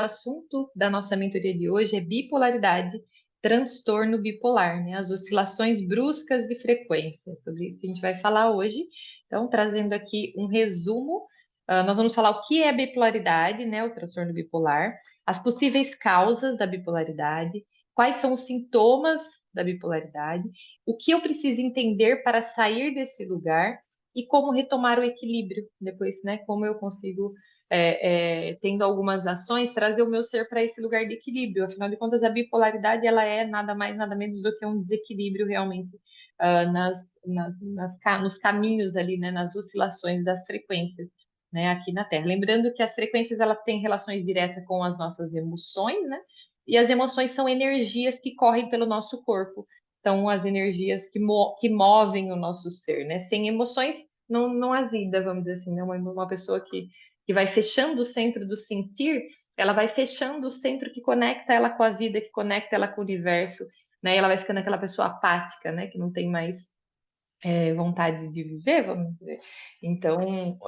assunto da nossa mentoria de hoje é bipolaridade, transtorno bipolar, né? As oscilações bruscas de frequência. Sobre isso que a gente vai falar hoje. Então, trazendo aqui um resumo, nós vamos falar o que é a bipolaridade, né? O transtorno bipolar, as possíveis causas da bipolaridade, quais são os sintomas da bipolaridade, o que eu preciso entender para sair desse lugar e como retomar o equilíbrio depois, né? Como eu consigo tendo algumas ações, trazer o meu ser para esse lugar de equilíbrio. Afinal de contas, a bipolaridade ela é nada mais, nada menos do que um desequilíbrio realmente nos caminhos ali, né, nas oscilações das frequências, né, aqui na Terra. Lembrando que as frequências elas têm relações diretas com as nossas emoções, né? E as emoções são energias que correm pelo nosso corpo. São as energias que movem o nosso ser, né? Sem emoções, não há vida, vamos dizer assim, né? Uma pessoa que vai fechando o centro do sentir, ela vai fechando o centro que conecta ela com a vida, que conecta ela com o universo, né? E ela vai ficando aquela pessoa apática, né? Que não tem mais vontade de viver, vamos dizer. Então,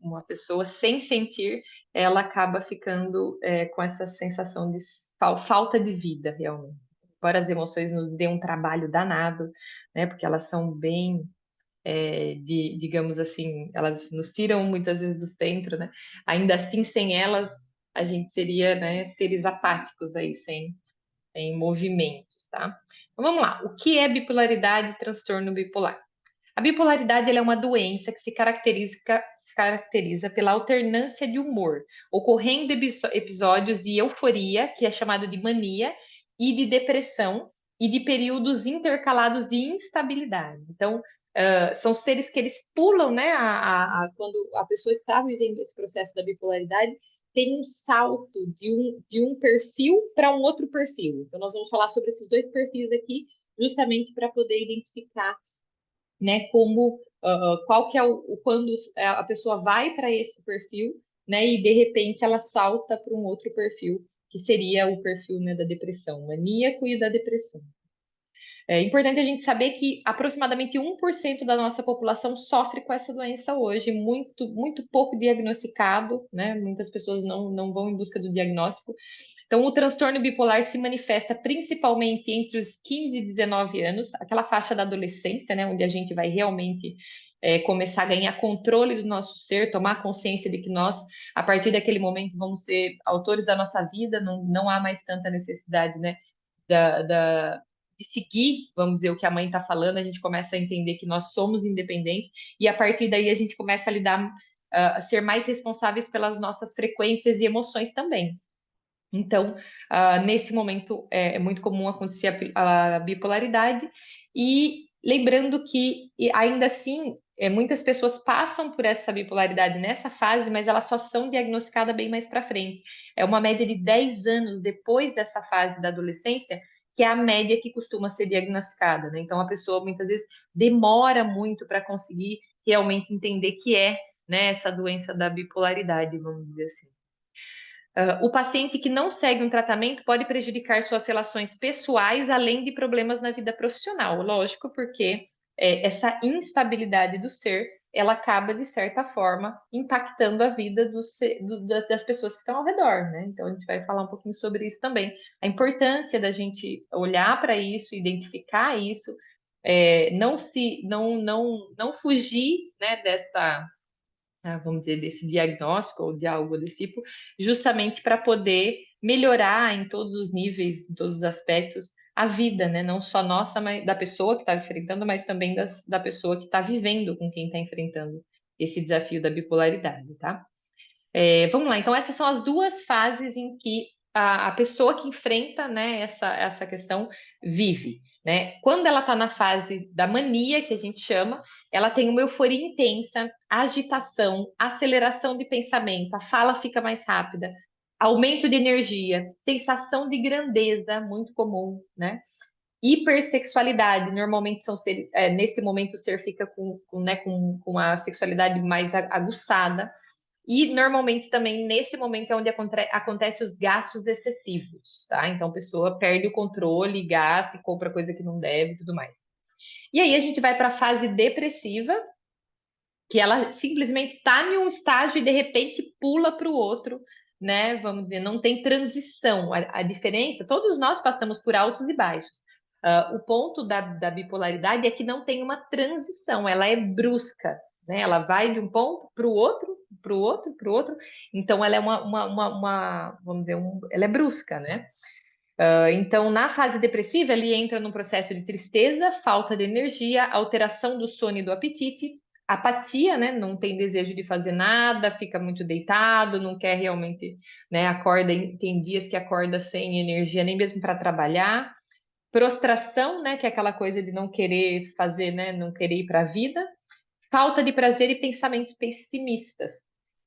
uma pessoa sem sentir, ela acaba ficando com essa sensação de falta de vida, realmente. Embora as emoções nos dêem um trabalho danado, né? Porque elas são bem digamos assim, elas nos tiram muitas vezes do centro, né? Ainda assim, sem elas, a gente seria, né, seres apáticos aí, sem movimentos, tá? Então, vamos lá. O que é bipolaridade e transtorno bipolar? A bipolaridade ela é uma doença que se caracteriza pela alternância de humor, ocorrendo episódios de euforia, que é chamado de mania, e de depressão, e de períodos intercalados de instabilidade. Então, são seres que eles pulam, né? Quando a pessoa está vivendo esse processo da bipolaridade, tem um salto de um perfil para um outro perfil. Então, nós vamos falar sobre esses dois perfis aqui, justamente para poder identificar, né, qual que é quando a pessoa vai para esse perfil, né, e de repente ela salta para um outro perfil, que seria o perfil, né, da depressão, maníaco e da depressão. É importante a gente saber que aproximadamente 1% da nossa população sofre com essa doença hoje, muito, muito pouco diagnosticado, né? Muitas pessoas não vão em busca do diagnóstico. Então, o transtorno bipolar se manifesta principalmente entre os 15 e 19 anos, aquela faixa da adolescência, né? Onde a gente vai realmente começar a ganhar controle do nosso ser, tomar consciência de que nós, a partir daquele momento, vamos ser autores da nossa vida, não há mais tanta necessidade, né? Da, da, de seguir, vamos dizer, o que a mãe está falando, a gente começa a entender que nós somos independentes e a partir daí a gente começa a lidar, a ser mais responsáveis pelas nossas frequências e emoções também. Então, nesse momento é muito comum acontecer a bipolaridade e lembrando que ainda assim muitas pessoas passam por essa bipolaridade nessa fase, mas elas só são diagnosticadas bem mais para frente. É uma média de 10 anos depois dessa fase da adolescência, que é a média que costuma ser diagnosticada, né? Então a pessoa muitas vezes demora muito para conseguir realmente entender que né, essa doença da bipolaridade, vamos dizer assim. O paciente que não segue um tratamento pode prejudicar suas relações pessoais, além de problemas na vida profissional. Lógico, porque essa instabilidade do ser, ela acaba, de certa forma, impactando a vida das pessoas que estão ao redor, né? Então, a gente vai falar um pouquinho sobre isso também. A importância da gente olhar para isso, identificar isso, não fugir, né, vamos dizer, desse diagnóstico ou de algo desse tipo, justamente para poder melhorar em todos os níveis, em todos os aspectos, a vida, né? Não só nossa, mas da pessoa que está enfrentando, mas também da pessoa que está vivendo com quem está enfrentando esse desafio da bipolaridade, tá? Vamos lá, então essas são as duas fases em que a pessoa que enfrenta, né, essa questão vive, né? Quando ela está na fase da mania, que a gente chama, ela tem uma euforia intensa, agitação, aceleração de pensamento, a fala fica mais rápida, aumento de energia, sensação de grandeza, muito comum, né? Hipersexualidade, normalmente nesse momento o ser fica com a sexualidade mais aguçada, e normalmente também nesse momento é onde acontece os gastos excessivos, tá? Então a pessoa perde o controle, gasta e compra coisa que não deve e tudo mais. E aí a gente vai para a fase depressiva, que ela simplesmente está em um estágio e de repente pula para o outro, né? Vamos dizer, não tem transição. A diferença, todos nós passamos por altos e baixos. O ponto da bipolaridade é que não tem uma transição, ela é brusca, né? Ela vai de um ponto para o outro, para o outro, para o outro. Então, ela é vamos dizer, ela é brusca, né? Então, na fase depressiva, ele entra num processo de tristeza, falta de energia, alteração do sono e do apetite, apatia, né? Não tem desejo de fazer nada, fica muito deitado, não quer realmente, né? Acorda, tem dias que acorda sem energia nem mesmo para trabalhar. Prostração, né? Que é aquela coisa de não querer fazer, né? Não querer ir para a vida. Falta de prazer e pensamentos pessimistas.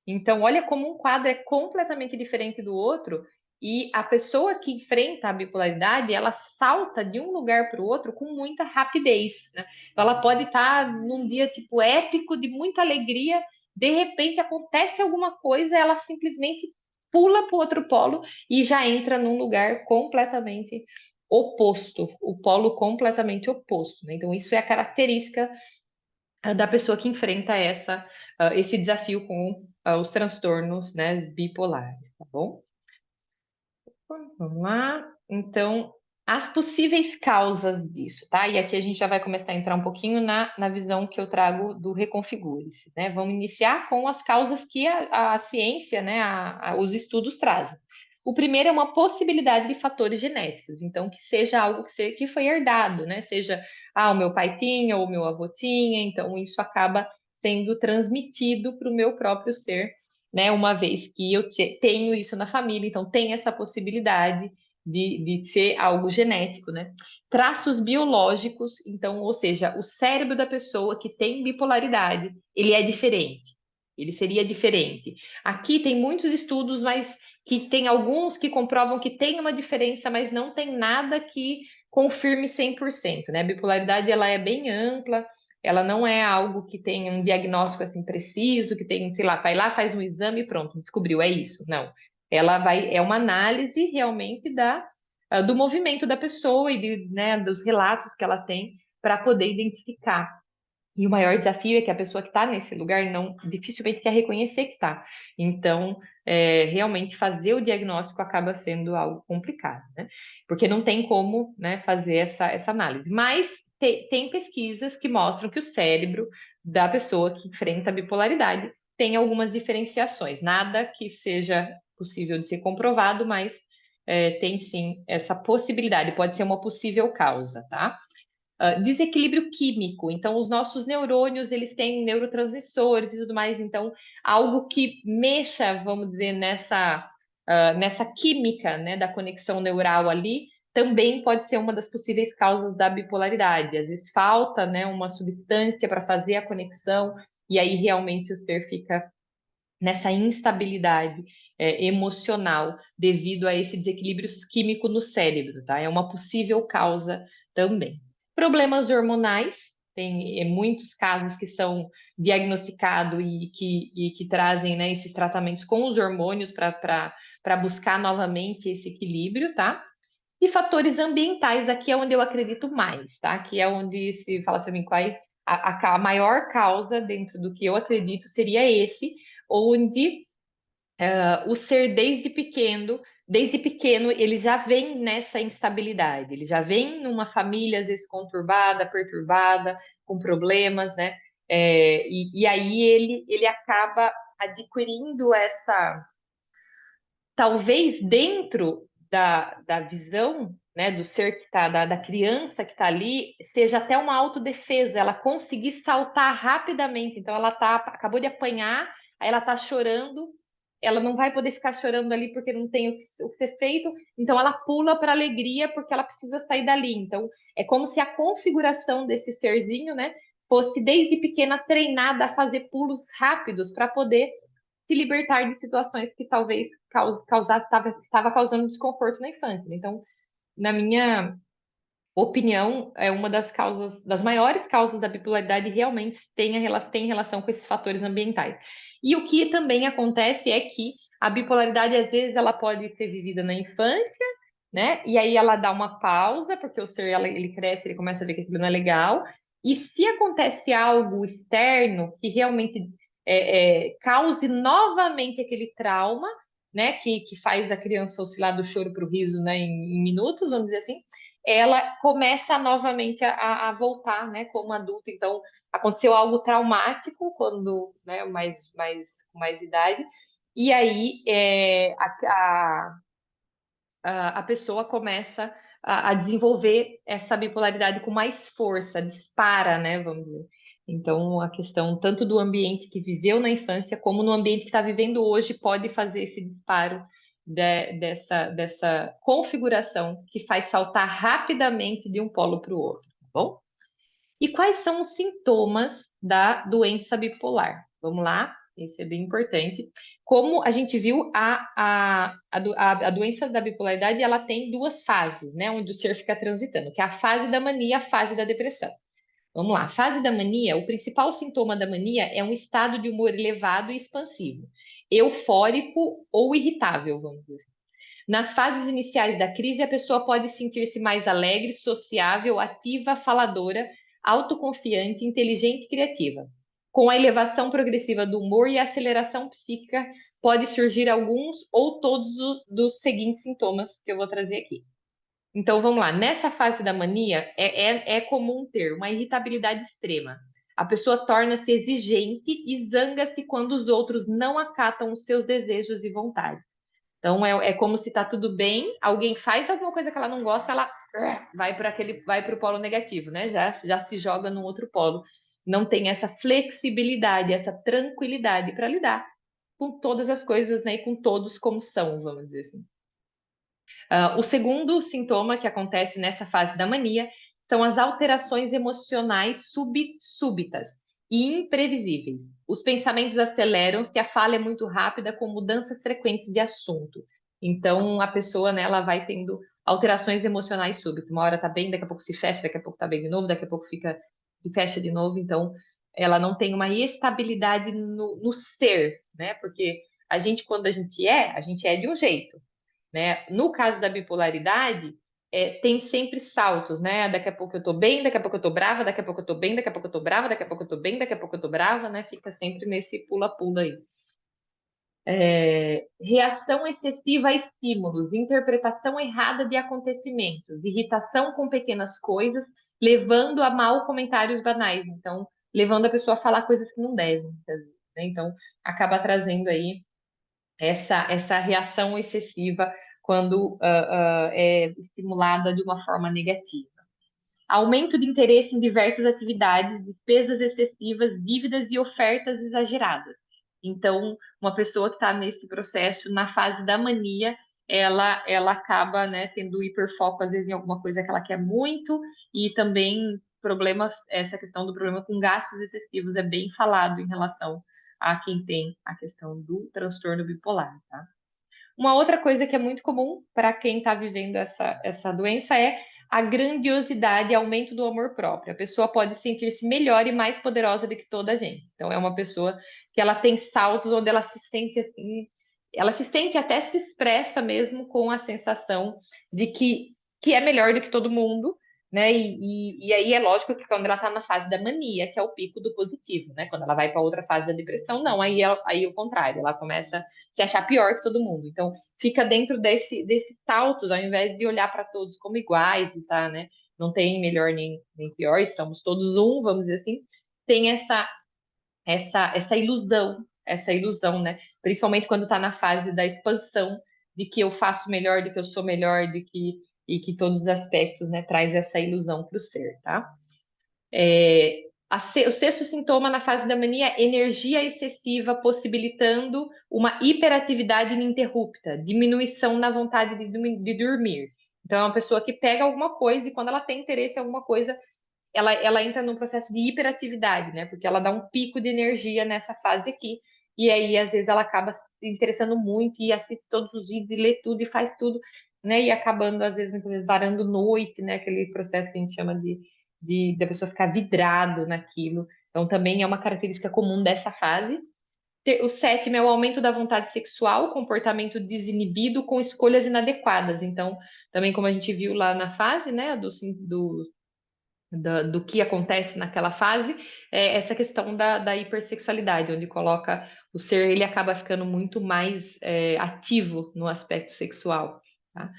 Então, olha como um quadro é completamente diferente do outro, e a pessoa que enfrenta a bipolaridade, ela salta de um lugar para o outro com muita rapidez, né? Então, ela pode estar num dia tipo épico, de muita alegria, de repente acontece alguma coisa, ela simplesmente pula para o outro polo e já entra num lugar completamente oposto, o polo completamente oposto, né? Então, isso é a característica da pessoa que enfrenta esse desafio com os transtornos, né, bipolares, tá bom? Vamos lá. Então, as possíveis causas disso, tá? E aqui a gente já vai começar a entrar um pouquinho na visão que eu trago do Reconfigure-se, né? Vamos iniciar com as causas que a ciência, né, os estudos trazem. O primeiro é uma possibilidade de fatores genéticos, então que seja algo que foi herdado, né? Seja, o meu pai tinha ou o meu avô tinha, então isso acaba sendo transmitido para o meu próprio ser, né? Uma vez que eu tenho isso na família, então tem essa possibilidade de ser algo genético, né? Traços biológicos, então, ou seja, o cérebro da pessoa que tem bipolaridade, ele é diferente. Ele seria diferente. Aqui tem muitos estudos, mas que tem alguns que comprovam que tem uma diferença, mas não tem nada que confirme 100%, né? A bipolaridade, ela é bem ampla, ela não é algo que tem um diagnóstico assim preciso, que tem, sei lá, vai lá, faz um exame e pronto, descobriu, é isso. Não. É uma análise realmente do movimento da pessoa e né, dos relatos que ela tem para poder identificar. E o maior desafio é que a pessoa que está nesse lugar não dificilmente quer reconhecer que está. Então, realmente fazer o diagnóstico acaba sendo algo complicado, né? Porque não tem como, né, fazer essa análise. Mas tem pesquisas que mostram que o cérebro da pessoa que enfrenta a bipolaridade tem algumas diferenciações. Nada que seja possível de ser comprovado, mas tem sim essa possibilidade, pode ser uma possível causa, tá? Desequilíbrio químico. Então, os nossos neurônios, eles têm neurotransmissores e tudo mais. Então, algo que mexa, vamos dizer, nessa química, né, da conexão neural ali, também pode ser uma das possíveis causas da bipolaridade. Às vezes falta, né, uma substância para fazer a conexão, e aí realmente o ser fica nessa instabilidade emocional devido a esse desequilíbrio químico no cérebro, tá? É uma possível causa também. Problemas hormonais, tem muitos casos que são diagnosticados e que trazem, né, esses tratamentos com os hormônios para buscar novamente esse equilíbrio, tá? E fatores ambientais, aqui é onde eu acredito mais, tá? Aqui é onde se fala assim, qual é a maior causa dentro do que eu acredito seria esse, onde o ser desde pequeno, ele já vem nessa instabilidade, ele já vem numa família, às vezes, conturbada, perturbada, com problemas, né? E aí ele acaba adquirindo talvez dentro da visão, né, do ser que está, da criança que está ali, seja até uma autodefesa, ela conseguir saltar rapidamente. Então, acabou de apanhar, aí ela está chorando, ela não vai poder ficar chorando ali porque não tem o que ser feito, então ela pula para a alegria porque ela precisa sair dali. Então, é como se a configuração desse serzinho, né, fosse desde pequena treinada a fazer pulos rápidos para poder se libertar de situações que talvez estava causando desconforto na infância. Então, na minha opinião, é uma das causas, das maiores causas da bipolaridade realmente tem relação com esses fatores ambientais. E o que também acontece é que a bipolaridade, às vezes, ela pode ser vivida na infância, né? E aí ela dá uma pausa, porque o ser ele cresce, ele começa a ver que aquilo não é legal. E se acontece algo externo que realmente cause novamente aquele trauma, né, que faz a criança oscilar do choro para o riso, né, em minutos, vamos dizer assim, ela começa novamente a voltar, né, como adulto. Então, aconteceu algo traumático quando, né, com mais idade, e aí a pessoa começa a desenvolver essa bipolaridade com mais força, dispara, né, vamos dizer. Então, a questão tanto do ambiente que viveu na infância, como no ambiente que está vivendo hoje, pode fazer esse disparo dessa configuração que faz saltar rapidamente de um polo para o outro, tá bom? E quais são os sintomas da doença bipolar? Vamos lá, esse é bem importante. Como a gente viu, a doença da bipolaridade ela tem duas fases, né? Onde o ser fica transitando, que é a fase da mania e a fase da depressão. Vamos lá, a fase da mania, o principal sintoma da mania é um estado de humor elevado e expansivo, eufórico ou irritável, vamos dizer. Nas fases iniciais da crise, a pessoa pode sentir-se mais alegre, sociável, ativa, faladora, autoconfiante, inteligente e criativa. Com a elevação progressiva do humor e a aceleração psíquica, pode surgir alguns ou todos dos seguintes sintomas que eu vou trazer aqui. Então, vamos lá. Nessa fase da mania, é comum ter uma irritabilidade extrema. A pessoa torna-se exigente e zanga-se quando os outros não acatam os seus desejos e vontades. Então é como se tá tudo bem, alguém faz alguma coisa que ela não gosta, ela vai para o polo negativo, né? Já se joga no outro polo. Não tem essa flexibilidade, essa tranquilidade para lidar com todas as coisas, né? E com todos como são, vamos dizer assim. O segundo sintoma que acontece nessa fase da mania são as alterações emocionais súbitas e imprevisíveis. Os pensamentos aceleram-se, a fala é muito rápida, com mudanças frequentes de assunto. Então, a pessoa, né, ela vai tendo alterações emocionais súbitas. Uma hora tá bem, daqui a pouco se fecha, daqui a pouco tá bem de novo, daqui a pouco se fecha de novo. Então, ela não tem uma estabilidade no ser, né? Porque quando a gente é de um jeito, né? No caso da bipolaridade, tem sempre saltos, né? Daqui a pouco eu tô bem, daqui a pouco eu tô brava, daqui a pouco eu tô bem, daqui a pouco eu tô brava, daqui a pouco eu tô bem, daqui a pouco eu tô brava, né? Fica sempre nesse pula-pula aí. Reação excessiva a estímulos, interpretação errada de acontecimentos, irritação com pequenas coisas, levando a mal comentários banais. Então, levando a pessoa a falar coisas que não deve, muitas vezes, né? Então, acaba trazendo aí essa reação excessiva quando é estimulada de uma forma negativa. Aumento de interesse em diversas atividades, despesas excessivas, dívidas e ofertas exageradas. Então, uma pessoa que está nesse processo, na fase da mania, ela acaba, né, tendo hiperfoco, às vezes, em alguma coisa que ela quer muito, e também essa questão do problema com gastos excessivos é bem falado em relação a quem tem a questão do transtorno bipolar, tá? Uma outra coisa que é muito comum para quem está vivendo essa doença é a grandiosidade e aumento do amor próprio. A pessoa pode sentir-se melhor e mais poderosa do que toda a gente. Então, é uma pessoa que ela tem saltos onde ela se sente assim, ela se sente até se expressa mesmo com a sensação de que é melhor do que todo mundo, né? E aí é lógico que quando ela está na fase da mania, que é o pico do positivo, né? Quando ela vai para outra fase da depressão, não, aí é o contrário, ela começa a se achar pior que todo mundo. Então, fica dentro desses saltos, ao invés de olhar para todos como iguais e tá, né? Não tem melhor nem pior, estamos todos um, vamos dizer assim. Tem essa ilusão, né? Principalmente quando está na fase da expansão, de que eu faço melhor, de que eu sou melhor, e que todos os aspectos, né, traz essa ilusão para o ser, tá? O sexto sintoma na fase da mania é energia excessiva, possibilitando uma hiperatividade ininterrupta, diminuição na vontade de dormir. Então, é uma pessoa que pega alguma coisa e quando ela tem interesse em alguma coisa, ela entra num processo de hiperatividade, né? Porque ela dá um pico de energia nessa fase aqui. E aí, às vezes, ela acaba se interessando muito e assiste todos os vídeos e lê tudo e faz tudo, né? E acabando, às vezes, muitas vezes, varando noite, né? Aquele processo que a gente chama de da pessoa ficar vidrado naquilo. Então, também é uma característica comum dessa fase. O sétimo é o aumento da vontade sexual, comportamento desinibido com escolhas inadequadas. Então, também como a gente viu lá na fase, né, do que acontece naquela fase, é essa questão da hipersexualidade, onde coloca o ser, ele acaba ficando muito mais ativo no aspecto sexual. Tá?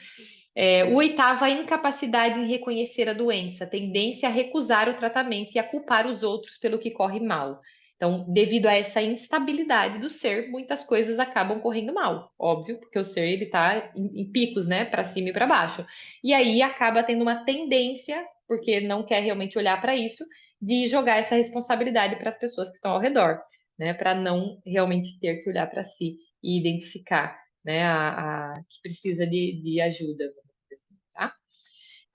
O oitavo, a incapacidade em reconhecer a doença, tendência a recusar o tratamento e a culpar os outros pelo que corre mal. Então, devido a essa instabilidade do ser, muitas coisas acabam correndo mal, óbvio, porque o ser ele está em picos, né, para cima e para baixo. E aí acaba tendo uma tendência, porque não quer realmente olhar para isso, de jogar essa responsabilidade para as pessoas que estão ao redor, né, para não realmente ter que olhar para si e identificar, né, a que precisa de ajuda, tá?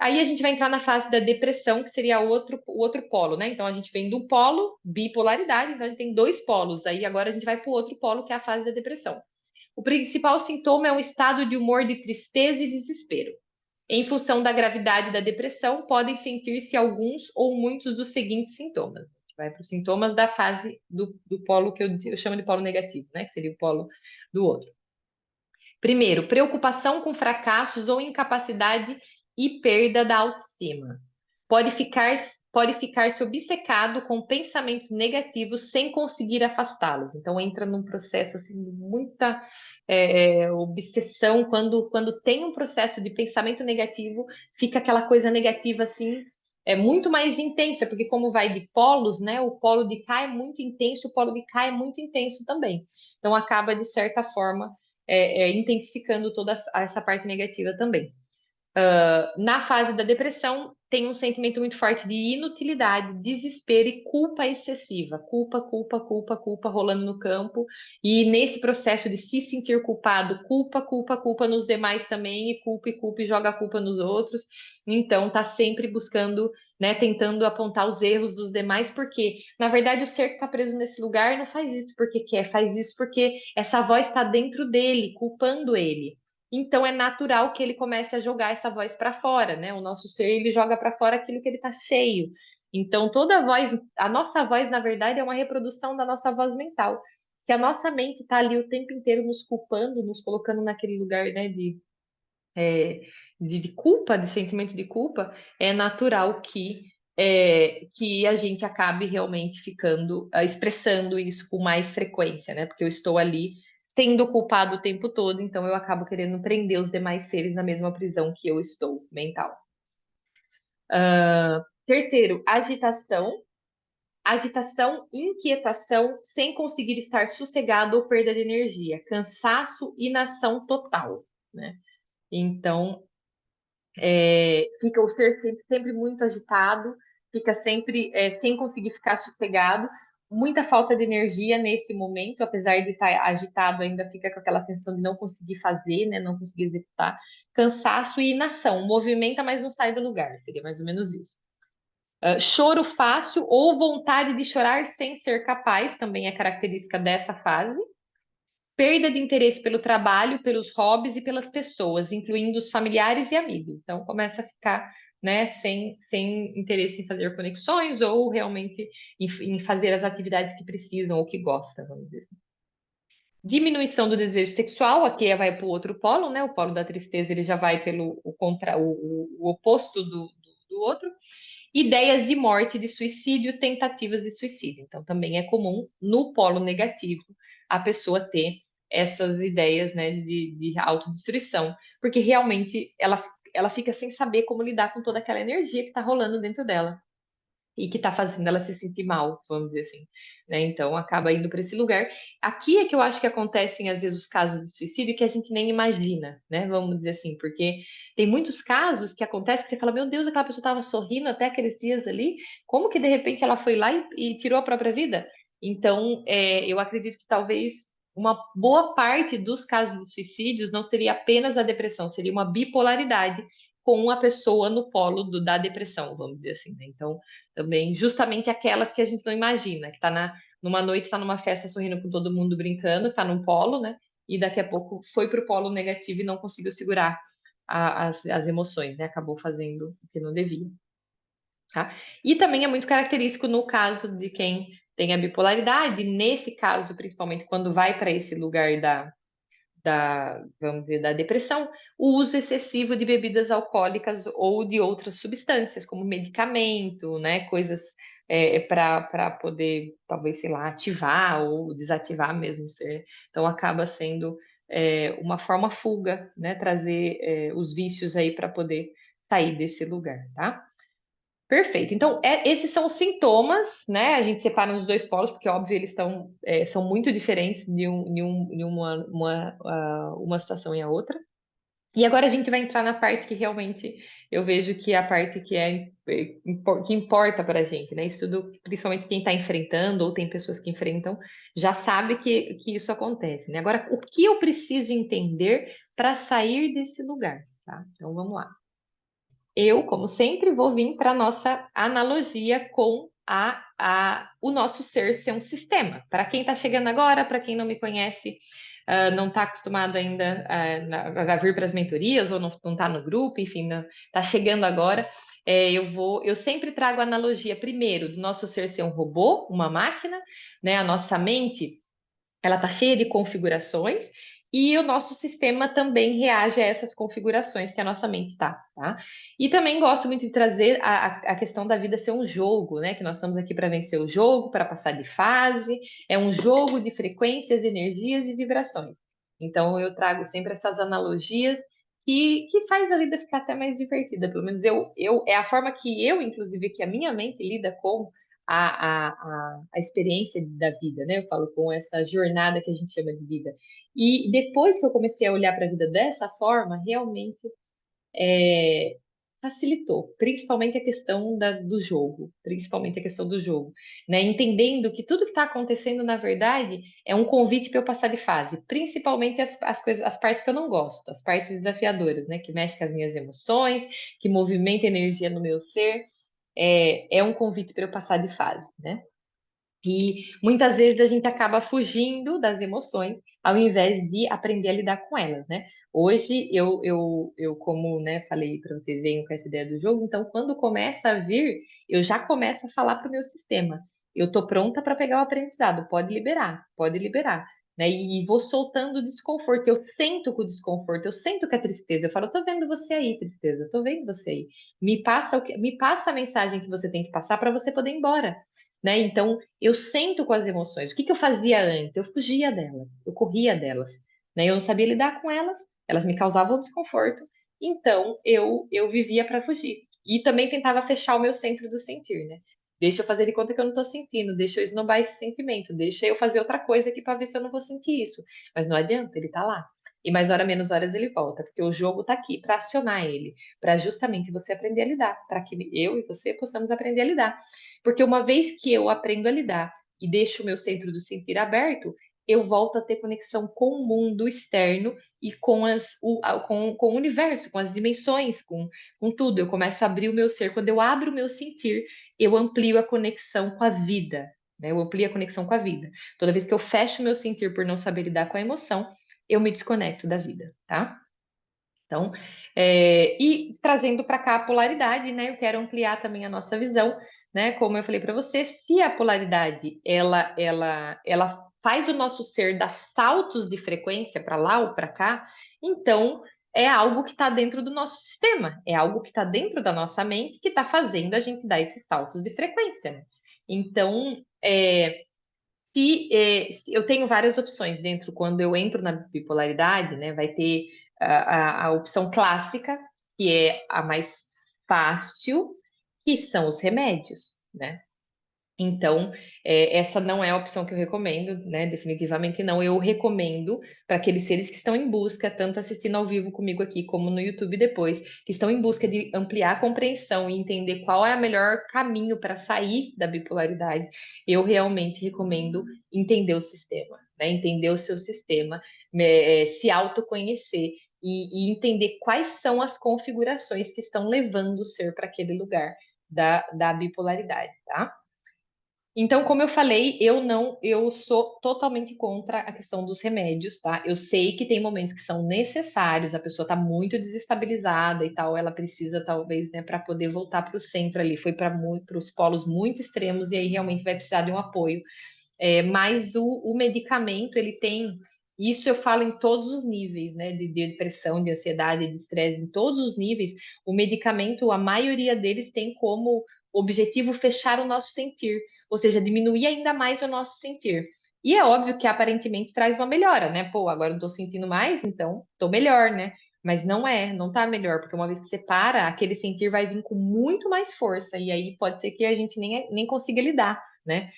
Aí a gente vai entrar na fase da depressão, que seria o outro polo, né? Então a gente vem do polo bipolaridade, então a gente tem dois polos. Aí agora a gente vai para o outro polo, que é a fase da depressão. O principal sintoma é um estado de humor de tristeza e desespero. Em função da gravidade da depressão, podem sentir-se alguns ou muitos dos seguintes sintomas. A gente vai para os sintomas da fase do polo que eu chamo de polo negativo, né? Que seria o polo do outro. Primeiro, preocupação com fracassos ou incapacidade e perda da autoestima. Pode ficar, pode ficar-se obcecado com pensamentos negativos sem conseguir afastá-los. Então, entra num processo assim, de muita obsessão. Quando tem um processo de pensamento negativo, fica aquela coisa negativa assim. É muito mais intensa, porque como vai de polos, né? O polo de cá é muito intenso, o polo de cá é muito intenso também. Então acaba, de certa forma, intensificando toda essa parte negativa também. Na fase da depressão, tem um sentimento muito forte de inutilidade, desespero e culpa excessiva. Culpa, culpa, culpa, culpa rolando no campo. E nesse processo de se sentir culpado, culpa, culpa, culpa nos demais também, e culpa, e joga a culpa nos outros. Então, tá sempre buscando, né, tentando apontar os erros dos demais, porque, na verdade, o ser que está preso nesse lugar não faz isso porque quer, faz isso porque essa voz está dentro dele, culpando ele. Então é natural que ele comece a jogar essa voz para fora, né? O nosso ser ele joga para fora aquilo que ele está cheio. Então toda voz, a nossa voz na verdade é uma reprodução da nossa voz mental. Se a nossa mente está ali o tempo inteiro nos culpando, nos colocando naquele lugar, né, é, de culpa, de sentimento de culpa, é natural que a gente acabe realmente ficando, expressando isso com mais frequência, né? Porque eu estou ali sendo culpado o tempo todo, então eu acabo querendo prender os demais seres na mesma prisão que eu estou, mental. Terceiro, agitação. Agitação, inquietação, sem conseguir estar sossegado ou perda de energia, cansaço, inação total, né? Então, fica o ser sempre muito agitado, fica sempre sem conseguir ficar sossegado, muita falta de energia nesse momento, apesar de estar agitado, ainda fica com aquela sensação de não conseguir fazer, né, não conseguir executar, cansaço e inação, movimenta, mas não sai do lugar, seria mais ou menos isso. Choro fácil ou vontade de chorar sem ser capaz, também é característica dessa fase. Perda de interesse pelo trabalho, pelos hobbies e pelas pessoas, incluindo os familiares e amigos. Então, começa a ficar, né, sem interesse em fazer conexões ou realmente em fazer as atividades que precisam ou que gostam, vamos dizer assim. Diminuição do desejo sexual, aqui vai para o outro polo, né? O polo da tristeza ele já vai pelo o oposto do outro. Ideias de morte, de suicídio, tentativas de suicídio. Então, também é comum no polo negativo a pessoa ter essas ideias, né, de autodestruição, porque realmente ela fica sem saber como lidar com toda aquela energia que está rolando dentro dela e que está fazendo ela se sentir mal, vamos dizer assim, né? Então acaba indo para esse lugar. Aqui é que eu acho que acontecem às vezes os casos de suicídio que a gente nem imagina, né? Vamos dizer assim, porque tem muitos casos que acontecem que você fala, meu Deus, aquela pessoa estava sorrindo até aqueles dias ali, como que de repente ela foi lá e tirou a própria vida? Então, eu acredito que talvez uma boa parte dos casos de suicídios não seria apenas a depressão, seria uma bipolaridade com uma pessoa no polo da depressão, vamos dizer assim, né? Então, também, justamente aquelas que a gente não imagina, que tá numa noite, está numa festa sorrindo com todo mundo brincando, está num polo, né? E daqui a pouco foi para o polo negativo e não conseguiu segurar as emoções, né? Acabou fazendo o que não devia, tá? E também é muito característico no caso de quem tem a bipolaridade, nesse caso, principalmente quando vai para esse lugar vamos dizer, da depressão, o uso excessivo de bebidas alcoólicas ou de outras substâncias, como medicamento, né, coisas para poder, talvez, sei lá, ativar ou desativar mesmo o ser. Então, acaba sendo uma forma fuga, né, trazer os vícios aí para poder sair desse lugar, tá? Perfeito. Então, esses são os sintomas, né? A gente separa nos dois polos, porque, óbvio, eles são muito diferentes de uma situação e a outra. E agora a gente vai entrar na parte que realmente eu vejo que é a parte que importa para a gente, né? Isso tudo, principalmente quem está enfrentando, ou tem pessoas que enfrentam, já sabe que isso acontece, né? Agora, o que eu preciso entender para sair desse lugar, tá? Então, vamos lá. Eu, como sempre, vou vir para a nossa analogia com o nosso ser um sistema. Para quem está chegando agora, para quem não me conhece, não está acostumado ainda a vir para as mentorias ou não está no grupo, enfim, está chegando agora, eu sempre trago a analogia primeiro do nosso ser um robô, uma máquina, né? A nossa mente ela está cheia de configurações e o nosso sistema também reage a essas configurações que a nossa mente está, tá? E também gosto muito de trazer a questão da vida ser um jogo, né? Que nós estamos aqui para vencer o jogo, para passar de fase, é um jogo de frequências, energias e vibrações. Então eu trago sempre essas analogias que faz a vida ficar até mais divertida. Pelo menos é a forma que eu, inclusive, que a minha mente lida com a experiência da vida, né? Eu falo com essa jornada que a gente chama de vida. E depois que eu comecei a olhar para a vida dessa forma, realmente é, facilitou, principalmente a questão do jogo, principalmente a questão do jogo, né? Entendendo que tudo que está acontecendo, na verdade, é um convite para eu passar de fase, principalmente as coisas, as partes que eu não gosto, as partes desafiadoras, né? Que mexem com as minhas emoções, que movimentam energia no meu ser é um convite para eu passar de fase, né? E muitas vezes a gente acaba fugindo das emoções ao invés de aprender a lidar com elas, né? Hoje eu como né, falei para vocês, venho com essa ideia do jogo, então quando começa a vir, eu já começo a falar para o meu sistema. Eu tô pronta para pegar o aprendizado, pode liberar. Né? E vou soltando o desconforto. Eu sento com o desconforto, eu sento com a tristeza. Eu falo, eu tô vendo você aí, tristeza, eu tô vendo você aí. Me passa a mensagem que você tem que passar para você poder ir embora. Né? Então, eu sento com as emoções. O que que eu fazia antes? Eu fugia delas, eu corria delas, né? Eu não sabia lidar com elas, elas me causavam desconforto, então eu vivia para fugir. E também tentava fechar o meu centro do sentir, né? Deixa eu fazer de conta que eu não estou sentindo, deixa eu esnobar esse sentimento, deixa eu fazer outra coisa aqui para ver se eu não vou sentir isso. Mas não adianta, ele está lá. E mais hora menos horas ele volta, porque o jogo está aqui para acionar ele, para justamente você aprender a lidar, para que eu e você possamos aprender a lidar. Porque uma vez que eu aprendo a lidar e deixo o meu centro do sentir aberto, eu volto a ter conexão com o mundo externo e com o universo, com as dimensões, com tudo. Eu começo a abrir o meu ser. Quando eu abro o meu sentir, eu amplio a conexão com a vida. Né? Eu amplio a conexão com a vida. Toda vez que eu fecho o meu sentir por não saber lidar com a emoção, eu me desconecto da vida, tá? Então, e trazendo para cá a polaridade, né? Eu quero ampliar também a nossa visão, né? Como eu falei para você, se a polaridade ela faz o nosso ser dar saltos de frequência para lá ou para cá, então é algo que está dentro do nosso sistema, é algo que está dentro da nossa mente que está fazendo a gente dar esses saltos de frequência, né? Então, se eu tenho várias opções dentro, quando eu entro na bipolaridade, né, vai ter a opção clássica, que é a mais fácil, que são os remédios, né? Então, essa não é a opção que eu recomendo, né? Definitivamente não. Eu recomendo para aqueles seres que estão em busca, tanto assistindo ao vivo comigo aqui, como no YouTube depois, que estão em busca de ampliar a compreensão e entender qual é o melhor caminho para sair da bipolaridade. Eu realmente recomendo entender o sistema, né? Entender o seu sistema, se autoconhecer e entender quais são as configurações que estão levando o ser para aquele lugar da bipolaridade, tá? Então, como eu falei, eu sou totalmente contra a questão dos remédios, tá? Eu sei que tem momentos que são necessários, a pessoa está muito desestabilizada e tal, ela precisa, talvez, né, para poder voltar para o centro ali, foi para os polos muito extremos e aí realmente vai precisar de um apoio. Mas o medicamento, ele tem Isso eu falo em todos os níveis, né? De depressão, de ansiedade, de estresse, em todos os níveis. O medicamento, a maioria deles tem como objetivo fechar o nosso sentir, ou seja, diminuir ainda mais o nosso sentir. E é óbvio que aparentemente traz uma melhora, né? Pô, agora eu tô sentindo mais, então tô melhor, né? Mas não é, não tá melhor, porque uma vez que você para, aquele sentir vai vir com muito mais força, e aí pode ser que a gente nem consiga lidar, né?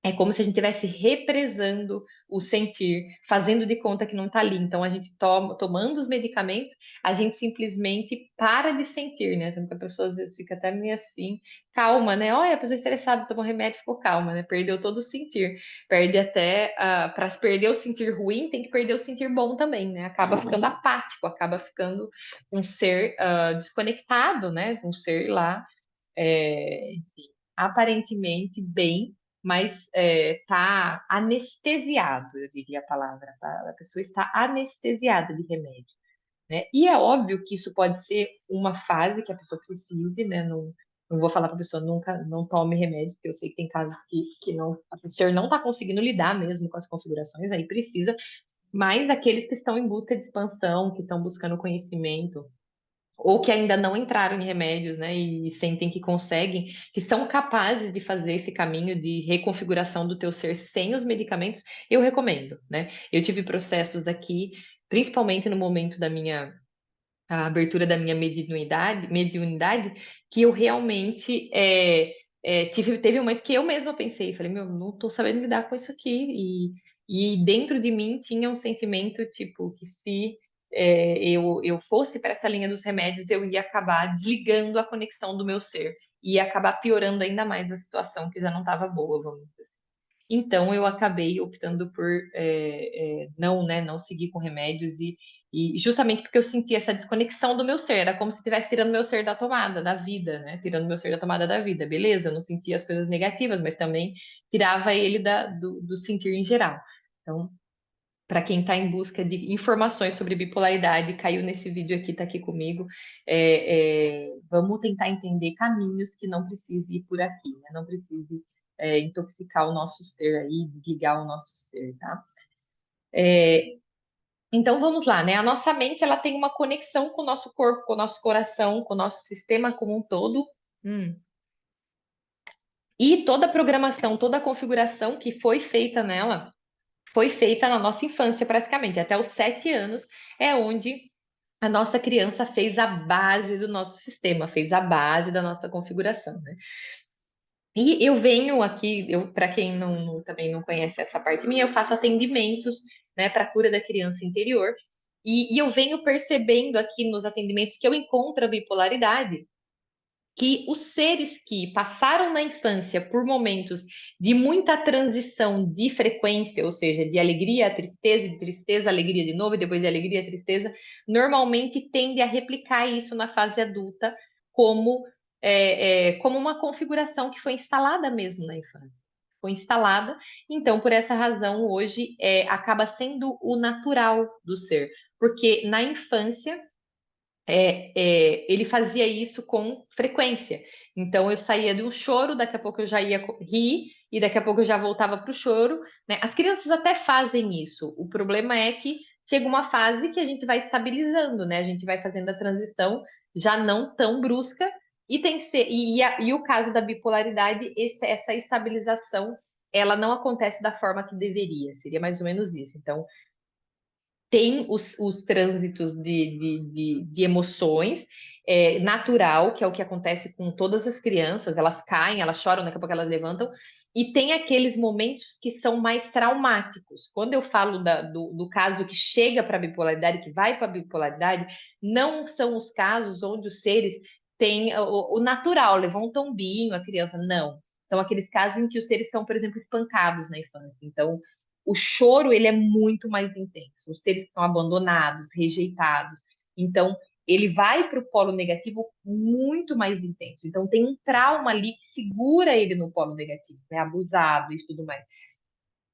É como se a gente estivesse represando o sentir, fazendo de conta que não está ali. Então, a gente tomando os medicamentos, a gente simplesmente para de sentir, né? Tanto que a pessoa às vezes fica até meio assim, calma, né? Olha, a pessoa estressada tomou remédio, ficou calma, né? Perdeu todo o sentir. Perde até, para perder o sentir ruim, tem que perder o sentir bom também, né? Acaba ficando apático, acaba ficando um ser desconectado, né? Um ser lá enfim, aparentemente bem, mas tá anestesiado, eu diria a palavra. Tá? A pessoa está anestesiada de remédio, né? E é óbvio que isso pode ser uma fase que a pessoa precise, né? Não vou falar para a pessoa nunca não tome remédio, porque eu sei que tem casos que não, o ser não está conseguindo lidar mesmo com as configurações, aí precisa, mas aqueles que estão em busca de expansão, que estão buscando conhecimento, ou que ainda não entraram em remédios, né, e sentem que conseguem, que são capazes de fazer esse caminho de reconfiguração do teu ser sem os medicamentos, eu recomendo, né? Eu tive processos aqui, principalmente no momento da minha a abertura da minha mediunidade, que eu realmente teve momentos que eu mesma pensei, falei, meu, não tô sabendo lidar com isso aqui. E dentro de mim tinha um sentimento, tipo, que se eu fosse para essa linha dos remédios, eu ia acabar desligando a conexão do meu ser. Ia acabar piorando ainda mais a situação que já não estava boa, vamos dizer. Então eu acabei optando por não, né, não seguir com remédios e justamente porque eu sentia essa desconexão do meu ser, era como se estivesse tirando meu ser da tomada, da vida, né? Tirando meu ser da tomada da vida, beleza? Eu não sentia as coisas negativas, mas também tirava ele do sentir em geral. Então, para quem está em busca de informações sobre bipolaridade, caiu nesse vídeo aqui, está aqui comigo. Vamos tentar entender caminhos que não precise ir por aqui, né? Não precise intoxicar o nosso ser aí, desligar o nosso ser, tá? Então vamos lá, né? A nossa mente ela tem uma conexão com o nosso corpo, com o nosso coração, com o nosso sistema como um todo. Hum. E toda a programação, toda a configuração que foi feita nela foi feita na nossa infância, praticamente. Até os 7 anos é onde a nossa criança fez a base do nosso sistema, fez a base da nossa configuração, né? E eu venho aqui, para quem também não conhece essa parte minha, eu faço atendimentos, né, para cura da criança interior. E eu venho percebendo aqui nos atendimentos que eu encontro a bipolaridade que os seres que passaram na infância por momentos de muita transição de frequência, ou seja, de alegria a tristeza, de tristeza a alegria de novo, e depois de alegria a tristeza, normalmente tende a replicar isso na fase adulta como, como uma configuração que foi instalada mesmo na infância. Foi instalada, então, por essa razão, hoje acaba sendo o natural do ser, porque na infância ele fazia isso com frequência. Então eu saía de um choro, daqui a pouco eu já ia rir, e daqui a pouco eu já voltava para o choro, né? As crianças até fazem isso. O problema é que chega uma fase que a gente vai estabilizando, né? A gente vai fazendo a transição já não tão brusca, e tem que ser. E o caso da bipolaridade, essa estabilização, ela não acontece da forma que deveria. Seria mais ou menos isso. Então, tem os trânsitos de emoções, natural, que é o que acontece com todas as crianças, elas caem, elas choram, daqui a pouco elas levantam, e tem aqueles momentos que são mais traumáticos. Quando eu falo do caso que chega para a bipolaridade, que vai para a bipolaridade, não são os casos onde os seres têm o natural, levou um tombinho, a criança, não. São aqueles casos em que os seres são, por exemplo, espancados na infância. Então, o choro ele é muito mais intenso. Os seres são abandonados, rejeitados. Então, ele vai para o polo negativo muito mais intenso. Então, tem um trauma ali que segura ele no polo negativo, né? Abusado e tudo mais.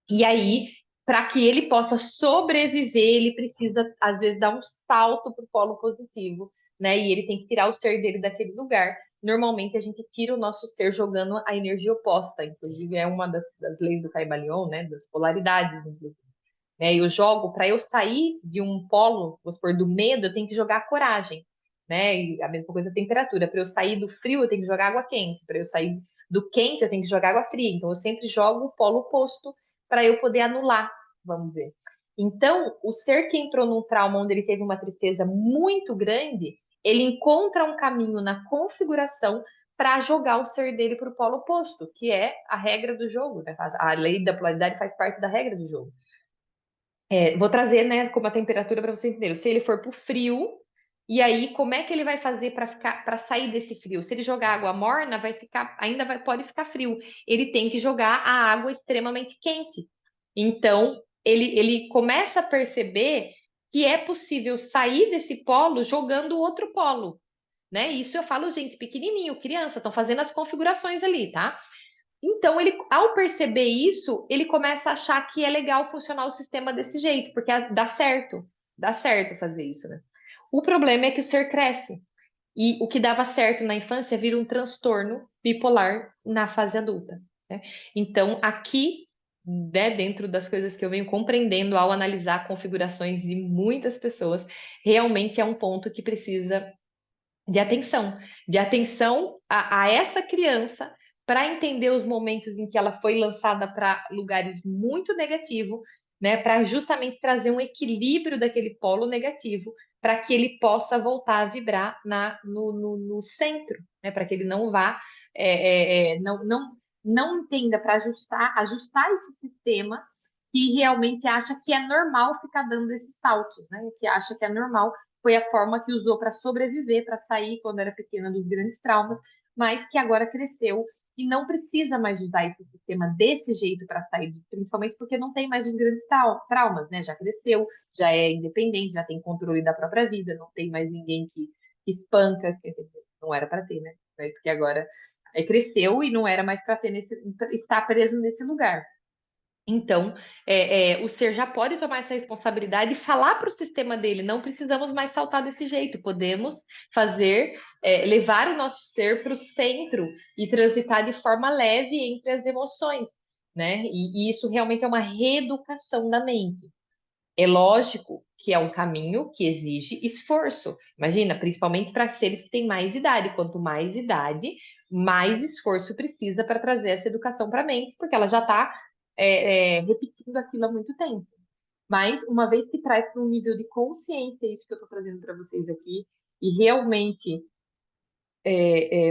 E aí, para que ele possa sobreviver, ele precisa, às vezes, dar um salto para o polo positivo, né? E ele tem que tirar o ser dele daquele lugar. Normalmente, a gente tira o nosso ser jogando a energia oposta. Inclusive, é uma das leis do Caibalion, né? Das polaridades, inclusive. né? Eu jogo, para eu sair de um polo, vamos supor, do medo, eu tenho que jogar a coragem, né? E a mesma coisa a temperatura. Para eu sair do frio, eu tenho que jogar água quente. Para eu sair do quente, eu tenho que jogar água fria. Então, eu sempre jogo o polo oposto para eu poder anular, vamos dizer. Então, o ser que entrou num trauma onde ele teve uma tristeza muito grande, ele encontra um caminho na configuração para jogar o ser dele para o polo oposto, que é a regra do jogo, né? A lei da polaridade faz parte da regra do jogo. Vou trazer, né, como a temperatura para você entender. Se ele for para o frio, e aí como é que ele vai fazer para sair desse frio? Se ele jogar água morna, vai ficar, pode ficar frio. Ele tem que jogar a água extremamente quente. Então, ele começa a perceber que é possível sair desse polo jogando outro polo, né? Isso eu falo, gente, pequenininho, criança, estão fazendo as configurações ali, tá? Então, ele, ao perceber isso, ele começa a achar que é legal funcionar o sistema desse jeito, porque dá certo fazer isso, né? O problema é que o ser cresce, e o que dava certo na infância vira um transtorno bipolar na fase adulta, né? Então, aqui, né, dentro das coisas que eu venho compreendendo ao analisar configurações de muitas pessoas, realmente é um ponto que precisa de atenção a essa criança para entender os momentos em que ela foi lançada para lugares muito negativos, né, para justamente trazer um equilíbrio daquele polo negativo, para que ele possa voltar a vibrar no centro, né, para que ele não vá, não entenda para ajustar esse sistema que realmente acha que é normal ficar dando esses saltos, né, que acha que é normal foi a forma que usou para sobreviver, para sair quando era pequena dos grandes traumas, mas que agora cresceu e não precisa mais usar esse sistema desse jeito para sair, principalmente porque não tem mais os grandes traumas, né? Já cresceu, já é independente, já tem controle da própria vida, não tem mais ninguém que espanca, não era para ter, né? Porque agora cresceu e não era mais para ter estar preso nesse lugar. Então, o ser já pode tomar essa responsabilidade e falar para o sistema dele: não precisamos mais saltar desse jeito, podemos levar o nosso ser para o centro e transitar de forma leve entre as emoções, né? E isso realmente é uma reeducação da mente. É lógico que é um caminho que exige esforço. Imagina, principalmente para seres que têm mais idade. Quanto mais idade, mais esforço precisa para trazer essa educação para a mente, porque ela já está repetindo aquilo há muito tempo. Mas, uma vez que traz para um nível de consciência isso que eu estou trazendo para vocês aqui, e realmente,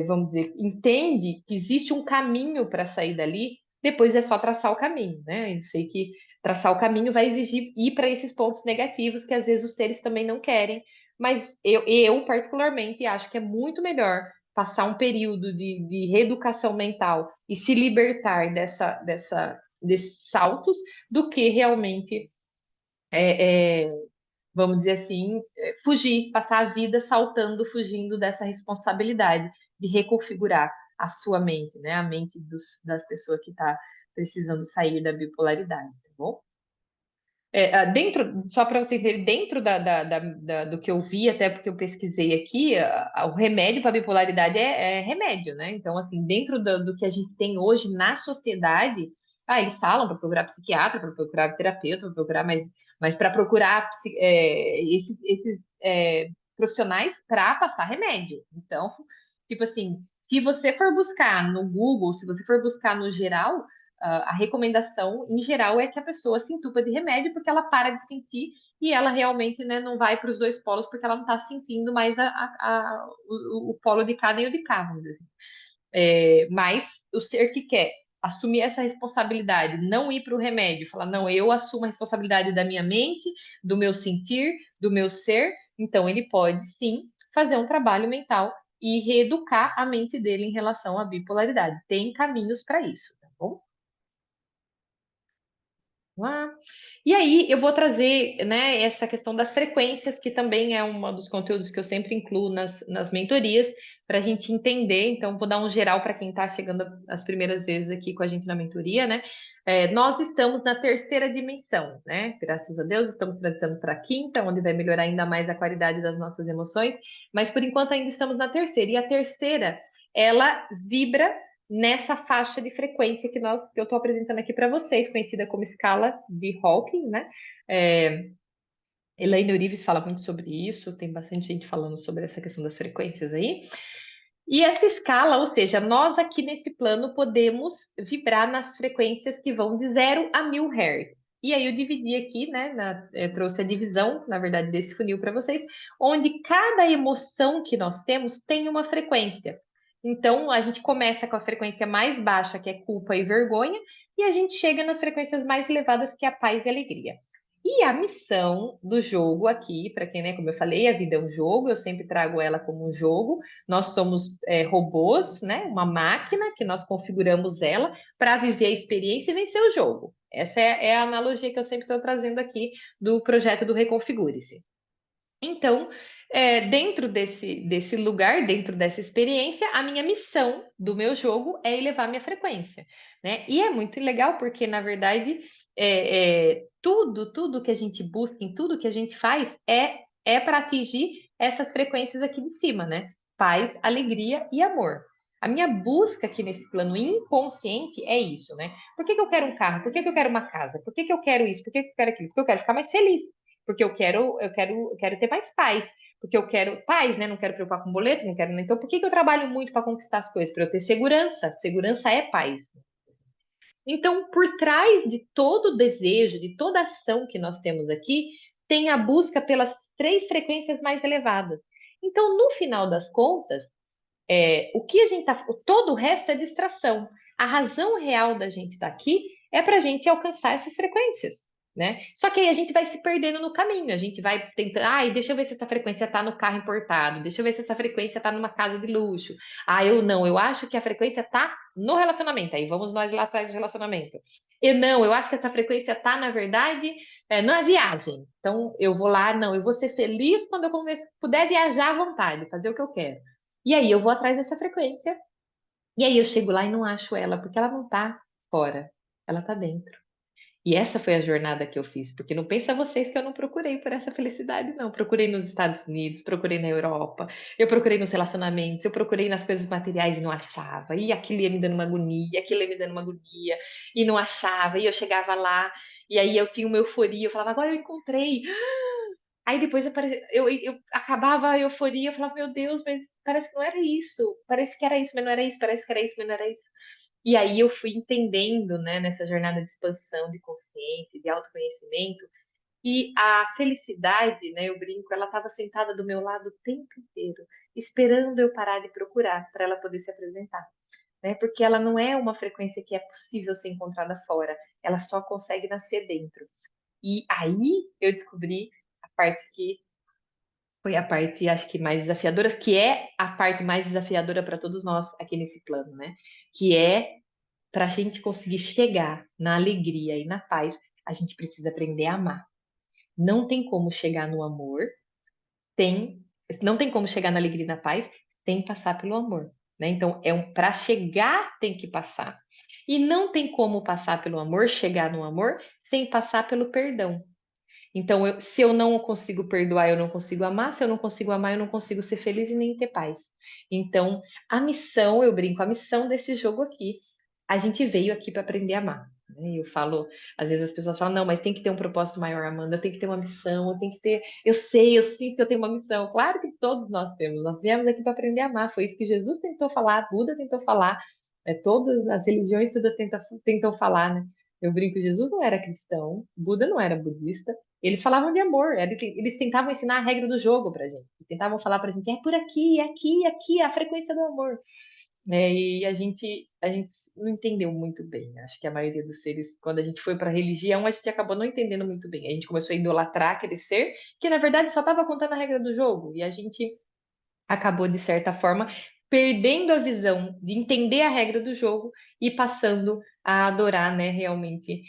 vamos dizer, entende que existe um caminho para sair dali, depois é só traçar o caminho, né? Eu sei que traçar o caminho vai exigir ir para esses pontos negativos que às vezes os seres também não querem, mas eu particularmente acho que é muito melhor passar um período de reeducação mental e se libertar desses saltos do que realmente vamos dizer assim, fugir, passar a vida saltando, fugindo dessa responsabilidade de reconfigurar a sua mente, né? A mente das pessoas que está precisando sair da bipolaridade, tá bom? Só para você entender, dentro do que eu vi, até porque eu pesquisei aqui, o remédio para bipolaridade é remédio, né? Então, assim, dentro do que a gente tem hoje na sociedade, eles falam para procurar psiquiatra, para procurar terapeuta, para procurar, mas para procurar esses profissionais para passar remédio. Então, tipo assim, se você for buscar no Google, se você for buscar no geral, a recomendação, em geral, é que a pessoa se entupa de remédio porque ela para de sentir e ela realmente, né, não vai para os dois polos porque ela não está sentindo mais o polo de cá nem o de cá, vamos dizer assim. Mas o ser que quer assumir essa responsabilidade, não ir para o remédio, falar, não, eu assumo a responsabilidade da minha mente, do meu sentir, do meu ser, então ele pode sim fazer um trabalho mental e reeducar a mente dele em relação à bipolaridade. Tem caminhos para isso, tá bom? Lá. E aí eu vou trazer, né, essa questão das frequências, que também é um dos conteúdos que eu sempre incluo nas mentorias, para a gente entender. Então, vou dar um geral para quem está chegando as primeiras vezes aqui com a gente na mentoria, né? Nós estamos na terceira dimensão, né? Graças a Deus, estamos transitando para a quinta, onde vai melhorar ainda mais a qualidade das nossas emoções, mas por enquanto ainda estamos na terceira. E a terceira, ela vibra nessa faixa de frequência que eu estou apresentando aqui para vocês, conhecida como escala de Hawking, né? É, Elaine Orives fala muito sobre isso, tem bastante gente falando sobre essa questão das frequências aí. E essa escala, ou seja, nós aqui nesse plano podemos vibrar nas frequências que vão de 0 a 1000 Hz. E aí eu dividi aqui, né? Eu trouxe a divisão, na verdade, desse funil para vocês, onde cada emoção que nós temos tem uma frequência. Então, a gente começa com a frequência mais baixa, que é culpa e vergonha, e a gente chega nas frequências mais elevadas, que é a paz e alegria. E a missão do jogo aqui, para quem, né, como eu falei, a vida é um jogo, eu sempre trago ela como um jogo. Nós somos robôs, né? Uma máquina que nós configuramos ela para viver a experiência e vencer o jogo. Essa é a analogia que eu sempre estou trazendo aqui do projeto do Reconfigure-se. Então, dentro desse lugar, dentro dessa experiência, a minha missão do meu jogo é elevar minha frequência, né? E é muito legal porque, na verdade, tudo que a gente busca, em tudo que a gente faz, é para atingir essas frequências aqui de cima, né? Paz, alegria e amor. A minha busca aqui nesse plano inconsciente é isso, né? Por que que eu quero um carro? Por que que eu quero uma casa? Por que que eu quero isso? Por que que eu quero aquilo? Porque eu quero ficar mais feliz, porque eu quero ter mais paz, porque eu quero paz, né? Não quero preocupar com boleto, não quero. Então, por que que eu trabalho muito para conquistar as coisas? Para eu ter segurança. Segurança é paz. Então, por trás de todo o desejo, de toda ação que nós temos aqui, tem a busca pelas três frequências mais elevadas. Então, no final das contas, o que a gente tá, todo o resto é distração. A razão real da gente estar aqui é para a gente alcançar essas frequências, né? Só que aí a gente vai se perdendo no caminho, a gente vai tentando, ai, deixa eu ver se essa frequência está no carro importado, deixa eu ver se essa frequência está numa casa de luxo. Ah, eu não, eu acho que a frequência está no relacionamento. Aí vamos nós lá atrás do relacionamento. Eu acho que essa frequência está, na verdade, na viagem. Então eu vou lá, não, eu vou ser feliz quando eu puder viajar à vontade, fazer o que eu quero. E aí eu vou atrás dessa frequência. E aí eu chego lá e não acho ela, porque ela não tá fora, ela tá dentro. E essa foi a jornada que eu fiz, porque não pensa vocês que eu não procurei por essa felicidade, não. Procurei nos Estados Unidos, procurei na Europa, eu procurei nos relacionamentos, eu procurei nas coisas materiais e não achava. E aquilo ia me dando uma agonia, aquilo ia me dando uma agonia, e não achava. E eu chegava lá, e aí eu tinha uma euforia, eu falava, agora eu encontrei. Aí depois eu acabava a euforia, eu falava, meu Deus, mas parece que não era isso. Parece que era isso, mas não era isso. Parece que era isso, mas não era isso. E aí eu fui entendendo, né, nessa jornada de expansão, de consciência, de autoconhecimento, que a felicidade, né, eu brinco, ela estava sentada do meu lado o tempo inteiro, esperando eu parar de procurar para ela poder se apresentar, né? Porque ela não é uma frequência que é possível ser encontrada fora, ela só consegue nascer dentro. E aí eu descobri a parte que foi a parte, acho que mais desafiadora, que é a parte mais desafiadora para todos nós aqui nesse plano, né? Que é para a gente conseguir chegar na alegria e na paz, a gente precisa aprender a amar. Não tem como chegar no amor, tem, não tem como chegar na alegria e na paz sem passar pelo amor, né? Então, para chegar tem que passar. E não tem como passar pelo amor, chegar no amor sem passar pelo perdão. Então, se eu não consigo perdoar, eu não consigo amar. Se eu não consigo amar, eu não consigo ser feliz e nem ter paz. Então, a missão, eu brinco, a missão desse jogo aqui, a gente veio aqui para aprender a amar, né? Eu falo, às vezes as pessoas falam, não, mas tem que ter um propósito maior, Amanda, tem que ter uma missão, eu tenho que ter, eu sei, eu sinto que eu tenho uma missão. Claro que todos nós temos, nós viemos aqui para aprender a amar. Foi isso que Jesus tentou falar, Buda tentou falar, todas as religiões todas tentam falar, né? Eu brinco, Jesus não era cristão, Buda não era budista, eles falavam de amor, eles tentavam ensinar a regra do jogo pra gente. Eles tentavam falar pra gente, é por aqui, é aqui, é aqui, é a frequência do amor. E a gente não entendeu muito bem. Acho que a maioria dos seres, quando a gente foi para a religião, a gente acabou não entendendo muito bem. A gente começou a idolatrar aquele ser que, na verdade, só estava contando a regra do jogo. E a gente acabou, de certa forma, perdendo a visão de entender a regra do jogo e passando a adorar, né, realmente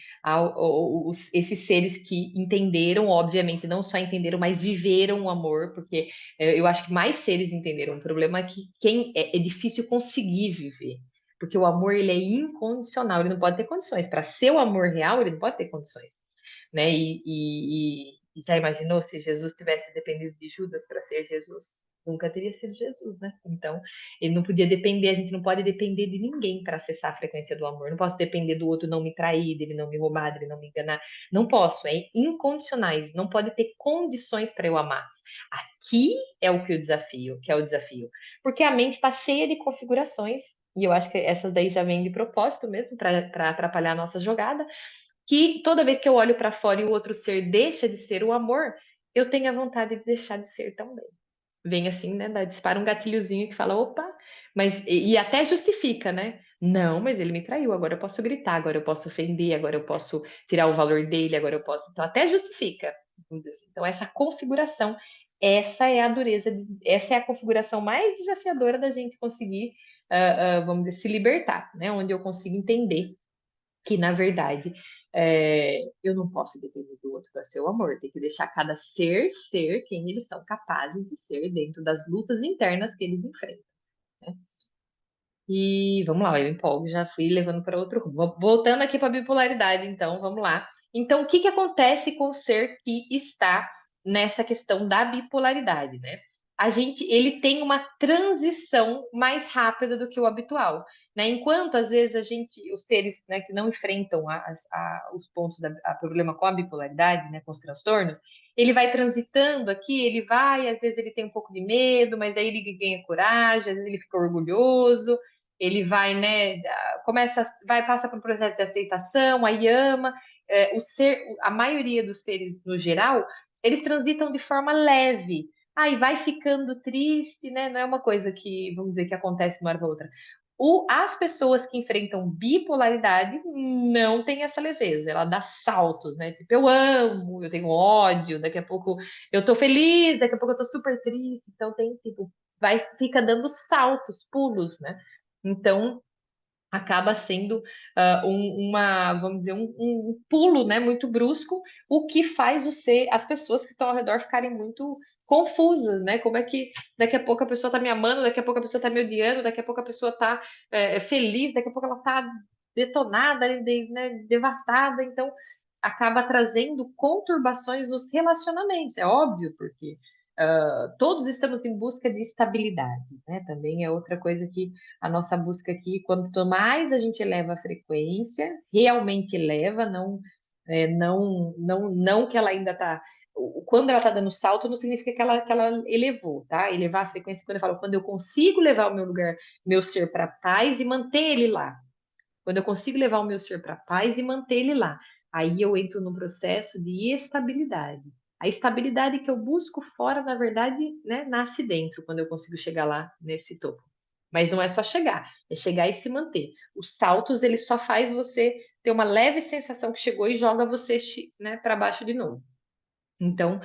esses seres que entenderam, obviamente, não só entenderam, mas viveram o amor, porque eu acho que mais seres entenderam. O problema é que é difícil conseguir viver. Porque o amor, ele é incondicional, ele não pode ter condições. Para ser o amor real, ele não pode ter condições, né? E já imaginou se Jesus tivesse dependido de Judas para ser Jesus? nunca teria sido Jesus, né? Então, ele não podia depender, a gente não pode depender de ninguém para acessar a frequência do amor. Não posso depender do outro não me trair, dele não me roubar, dele não me enganar. Não posso, é incondicionais, não pode ter condições para eu amar. Aqui é o que o desafio, que é o desafio. Porque a mente está cheia de configurações, e eu acho que essas daí já vêm de propósito mesmo, para atrapalhar a nossa jogada, que toda vez que eu olho para fora e o outro ser deixa de ser o amor, eu tenho a vontade de deixar de ser também. Vem assim, né? Dispara um gatilhozinho que fala, opa, mas e até justifica, né? Não, mas ele me traiu, agora eu posso gritar, agora eu posso ofender, agora eu posso tirar o valor dele, agora eu posso. Então, até justifica. Vamos dizer assim. Então, essa configuração, essa é a dureza, essa é a configuração mais desafiadora da gente conseguir, vamos dizer, se libertar, né? Onde eu consigo entender que, na verdade, eu não posso depender do outro para ser o amor. Tem que deixar cada ser quem eles são capazes de ser dentro das lutas internas que eles enfrentam, né? E vamos lá, eu empolgo, já fui levando para outro rumo. Voltando aqui para a bipolaridade, então, vamos lá. Então, o que que acontece com o ser que está nessa questão da bipolaridade, né? Ele tem uma transição mais rápida do que o habitual, né? Enquanto às vezes os seres, né, que não enfrentam os pontos a problema com a bipolaridade, né, com os transtornos, ele vai transitando aqui, ele vai, às vezes ele tem um pouco de medo, mas aí ele ganha coragem, às vezes ele fica orgulhoso, ele vai, né, passa por um processo de aceitação, aí ama. A maioria dos seres, no geral, eles transitam de forma leve. Aí vai ficando triste, né? Não é uma coisa que, vamos dizer, que acontece de uma hora para outra. As pessoas que enfrentam bipolaridade não têm essa leveza, ela dá saltos, né? Tipo, eu amo, eu tenho ódio, daqui a pouco eu tô feliz, daqui a pouco eu tô super triste. Então tem, tipo, fica dando saltos, pulos, né? Então, acaba sendo vamos dizer, um pulo, né, muito brusco, o que faz as pessoas que estão ao redor ficarem muito confusas, né? Como é que daqui a pouco a pessoa está me amando, daqui a pouco a pessoa está me odiando, daqui a pouco a pessoa está feliz, daqui a pouco ela está detonada, né, devastada. Então, acaba trazendo conturbações nos relacionamentos, é óbvio, porque todos estamos em busca de estabilidade, né? Também é outra coisa que a nossa busca aqui, quanto mais a gente eleva a frequência, realmente eleva, não que ela ainda está. Quando ela está dando salto, não significa que ela elevou, tá? Elevar a frequência, quando eu falo, quando eu consigo levar o meu lugar, meu ser para paz e manter ele lá. Quando eu consigo levar o meu ser para paz e manter ele lá, aí eu entro num processo de estabilidade. A estabilidade que eu busco fora, na verdade, né, nasce dentro, quando eu consigo chegar lá nesse topo. Mas não é só chegar, é chegar e se manter. Os saltos, ele só faz você ter uma leve sensação que chegou e joga você, né, para baixo de novo. Então,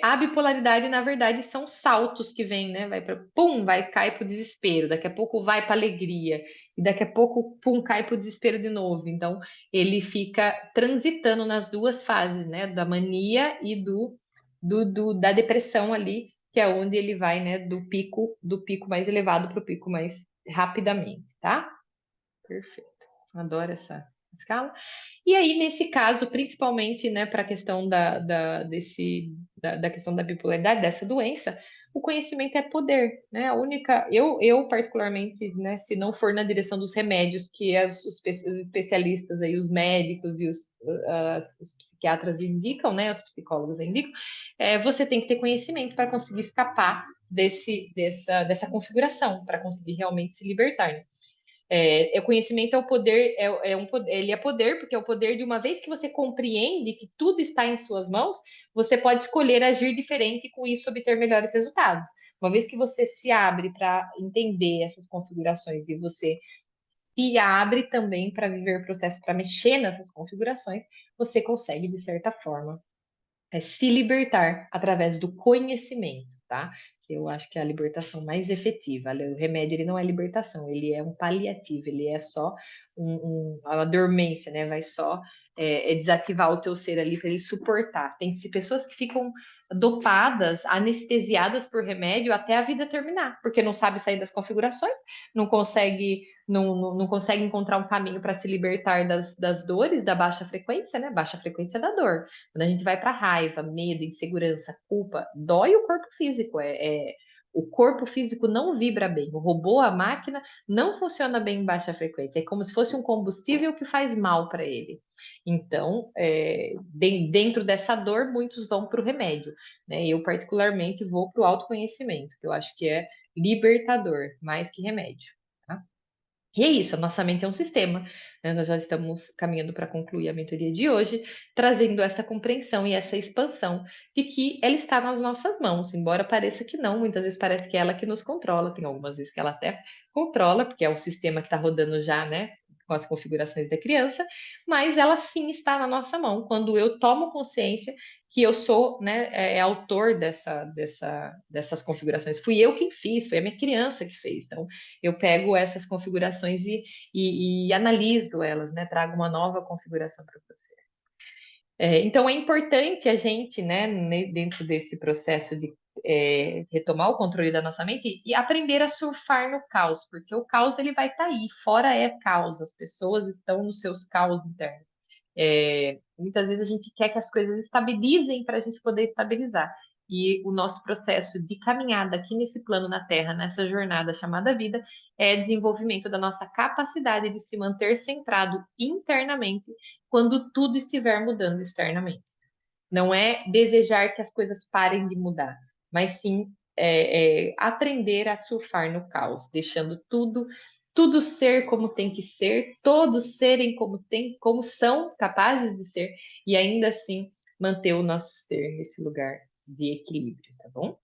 a bipolaridade, na verdade, são saltos que vêm, né? Vai para pum, cai para o desespero, daqui a pouco vai para alegria, e daqui a pouco, pum, cai para o desespero de novo. Então, ele fica transitando nas duas fases, né? Da mania e da depressão ali, que é onde ele vai, né? Do pico mais elevado para o pico mais rapidamente, tá? Perfeito. Adoro essa escala. E aí, nesse caso, principalmente, né, para a questão da questão da bipolaridade, dessa doença, o conhecimento é poder, né? Eu particularmente, né, se não for na direção dos remédios que os especialistas aí, os médicos e os psiquiatras indicam, né, os psicólogos indicam, você tem que ter conhecimento para conseguir escapar dessa configuração, para conseguir realmente se libertar, né? O conhecimento é o poder, ele é poder, porque é o poder de uma vez que você compreende que tudo está em suas mãos, você pode escolher agir diferente e com isso obter melhores resultados. Uma vez que você se abre para entender essas configurações e você se abre também para viver o processo, para mexer nessas configurações, você consegue, de certa forma, se libertar através do conhecimento, tá? Que eu acho que é a libertação mais efetiva. O remédio, ele não é libertação, ele é um paliativo, ele é só uma dormência, né? Vai só desativar o teu ser ali para ele suportar. Tem pessoas que ficam dopadas, anestesiadas por remédio até a vida terminar, porque não sabe sair das configurações, não consegue encontrar um caminho para se libertar das dores da baixa frequência, né? Baixa frequência da dor. Quando a gente vai para raiva, medo, insegurança, culpa, dói o corpo físico. O corpo físico não vibra bem. O robô, a máquina, não funciona bem em baixa frequência. É como se fosse um combustível que faz mal para ele. Então, dentro dessa dor, muitos vão para o remédio, né? Eu, particularmente, vou para o autoconhecimento, que eu acho que é libertador, mais que remédio. Tá? E é isso, a nossa mente é um sistema, né? Nós já estamos caminhando para concluir a mentoria de hoje, trazendo essa compreensão e essa expansão de que ela está nas nossas mãos, embora pareça que não, muitas vezes parece que é ela que nos controla, tem algumas vezes que ela até controla, porque é o sistema que está rodando já, né? Com as configurações da criança, mas ela sim está na nossa mão. Quando eu tomo consciência que eu sou, né, autor dessas configurações, fui eu quem fiz, foi a minha criança que fez. Então, eu pego essas configurações e analiso elas, né? Trago uma nova configuração para você. Então, é importante a gente, né, dentro desse processo de retomar o controle da nossa mente e aprender a surfar no caos, porque o caos ele vai estar aí, fora é caos, as pessoas estão nos seus caos internos. Muitas vezes a gente quer que as coisas estabilizem para a gente poder estabilizar. E o nosso processo de caminhada aqui nesse plano na Terra, nessa jornada chamada vida, é desenvolvimento da nossa capacidade de se manter centrado internamente quando tudo estiver mudando externamente. Não é desejar que as coisas parem de mudar, mas sim aprender a surfar no caos, deixando tudo ser como tem que ser, todos serem como são capazes de ser, e ainda assim manter o nosso ser nesse lugar de equilíbrio, tá bom?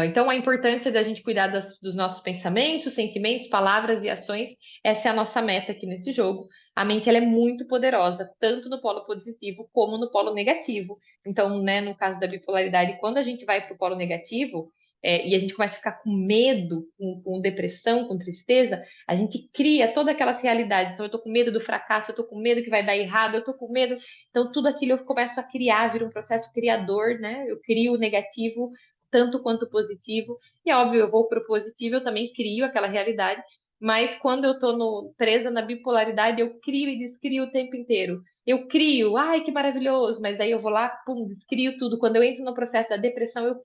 Então, a importância da gente cuidar dos nossos pensamentos, sentimentos, palavras e ações, essa é a nossa meta aqui nesse jogo. A mente ela é muito poderosa, tanto no polo positivo como no polo negativo. Então, né, no caso da bipolaridade, quando a gente vai para o polo negativo, e a gente começa a ficar com medo, com depressão, com tristeza, a gente cria todas aquelas realidades. Então, eu estou com medo do fracasso, eu estou com medo que vai dar errado, eu estou com medo. Então, tudo aquilo eu começo a criar, vira um processo criador, né? Eu crio o negativo tanto quanto positivo. E óbvio, eu vou para o positivo, eu também crio aquela realidade. Mas quando eu estou presa na bipolaridade, eu crio e descrio o tempo inteiro. Eu crio, ai que maravilhoso, mas aí eu vou lá, pum, descrio tudo. Quando eu entro no processo da depressão,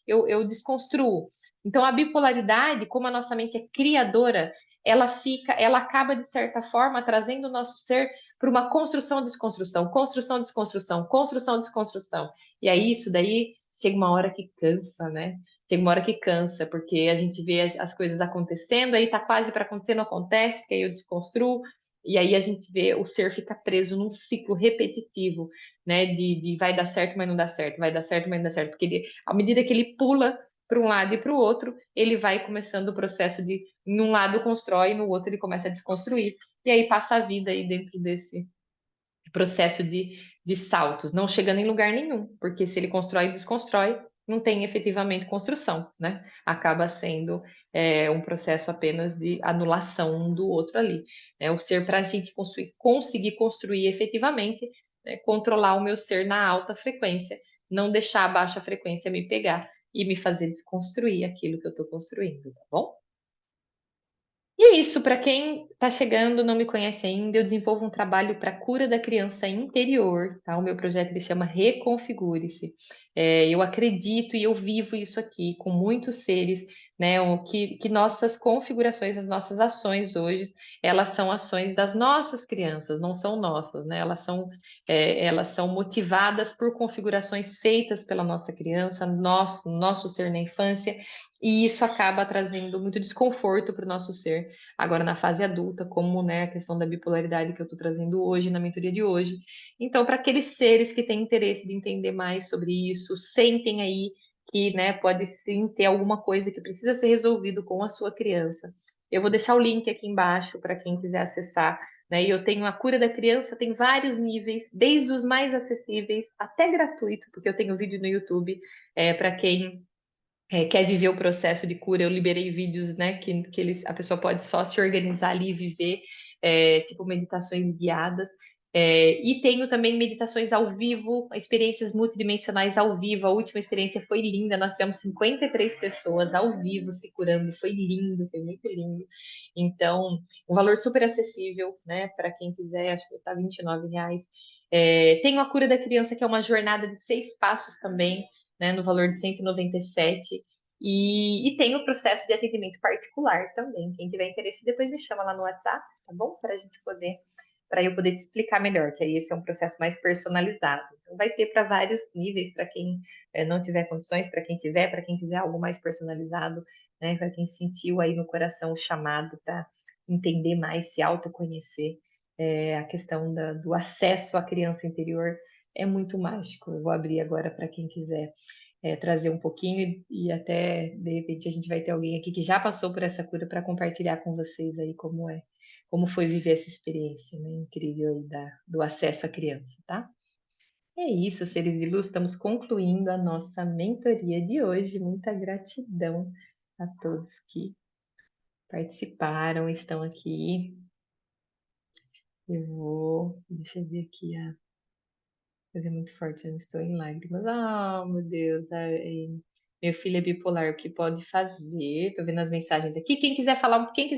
eu desconstruo. Então, a bipolaridade, como a nossa mente é criadora, ela acaba, de certa forma, trazendo o nosso ser para uma construção, desconstrução, construção, desconstrução, construção, desconstrução. E aí, isso daí chega uma hora que cansa, né? Chega uma hora que cansa, porque a gente vê as coisas acontecendo, aí tá quase para acontecer, não acontece, porque aí eu desconstruo, e aí a gente vê o ser fica preso num ciclo repetitivo, né? De vai dar certo, mas não dá certo, vai dar certo, mas não dá certo, porque à medida que ele pula para um lado e para o outro, ele vai começando o processo de, em um lado constrói, no outro ele começa a desconstruir, e aí passa a vida aí dentro desse processo de saltos, não chegando em lugar nenhum, porque se ele constrói e desconstrói, não tem efetivamente construção, né? Acaba sendo um processo apenas de anulação um do outro ali. Né? O ser, para a gente conseguir construir efetivamente, né, controlar o meu ser na alta frequência, não deixar a baixa frequência me pegar e me fazer desconstruir aquilo que eu estou construindo, tá bom? E é isso, para quem está chegando, não me conhece ainda, eu desenvolvo um trabalho para cura da criança interior, tá? O meu projeto ele chama Reconfigure-se. Eu acredito e eu vivo isso aqui com muitos seres, né? Que nossas configurações, as nossas ações hoje, elas são ações das nossas crianças, não são nossas, né? Elas são motivadas por configurações feitas pela nossa criança, nosso ser na infância. E isso acaba trazendo muito desconforto para o nosso ser, agora na fase adulta, como, né, a questão da bipolaridade que eu estou trazendo hoje, na mentoria de hoje. Então, para aqueles seres que têm interesse de entender mais sobre isso, sentem aí que, né, pode sim ter alguma coisa que precisa ser resolvido com a sua criança. Eu vou deixar o link aqui embaixo para quem quiser acessar, né? E eu tenho a cura da criança, tem vários níveis, desde os mais acessíveis até gratuito, porque eu tenho vídeo no YouTube para quem quer viver o processo de cura. Eu liberei vídeos, né, que a pessoa pode só se organizar ali e viver, tipo meditações guiadas. E tenho também meditações ao vivo, experiências multidimensionais ao vivo. A última experiência foi linda, nós tivemos 53 pessoas ao vivo se curando, foi lindo, foi muito lindo. Então, um valor super acessível, né, para quem quiser, acho que está R$ 29. Tenho a cura da criança, que é uma jornada de 6 passos também, né, no valor de 197. E tem o processo de atendimento particular também. Quem tiver interesse, depois me chama lá no WhatsApp, tá bom? Para eu poder te explicar melhor, que aí esse é um processo mais personalizado. Então, vai ter para vários níveis, para quem não tiver condições, para quem tiver, para quem quiser algo mais personalizado, né? Para quem sentiu aí no coração o chamado para entender mais, se autoconhecer. A questão do acesso à criança interior é muito mágico. Eu vou abrir agora para quem quiser trazer um pouquinho e até de repente a gente vai ter alguém aqui que já passou por essa cura para compartilhar com vocês aí como foi viver essa experiência, né, incrível aí do acesso à criança, tá? É isso, seres de luz, estamos concluindo a nossa mentoria de hoje. Muita gratidão a todos que participaram, estão aqui. Deixa eu ver aqui, fazer muito forte, eu não estou em lágrimas. Ah, meu Deus, meu filho é bipolar, o que pode fazer? Tô vendo as mensagens aqui. Quem quiser falar, quem quiser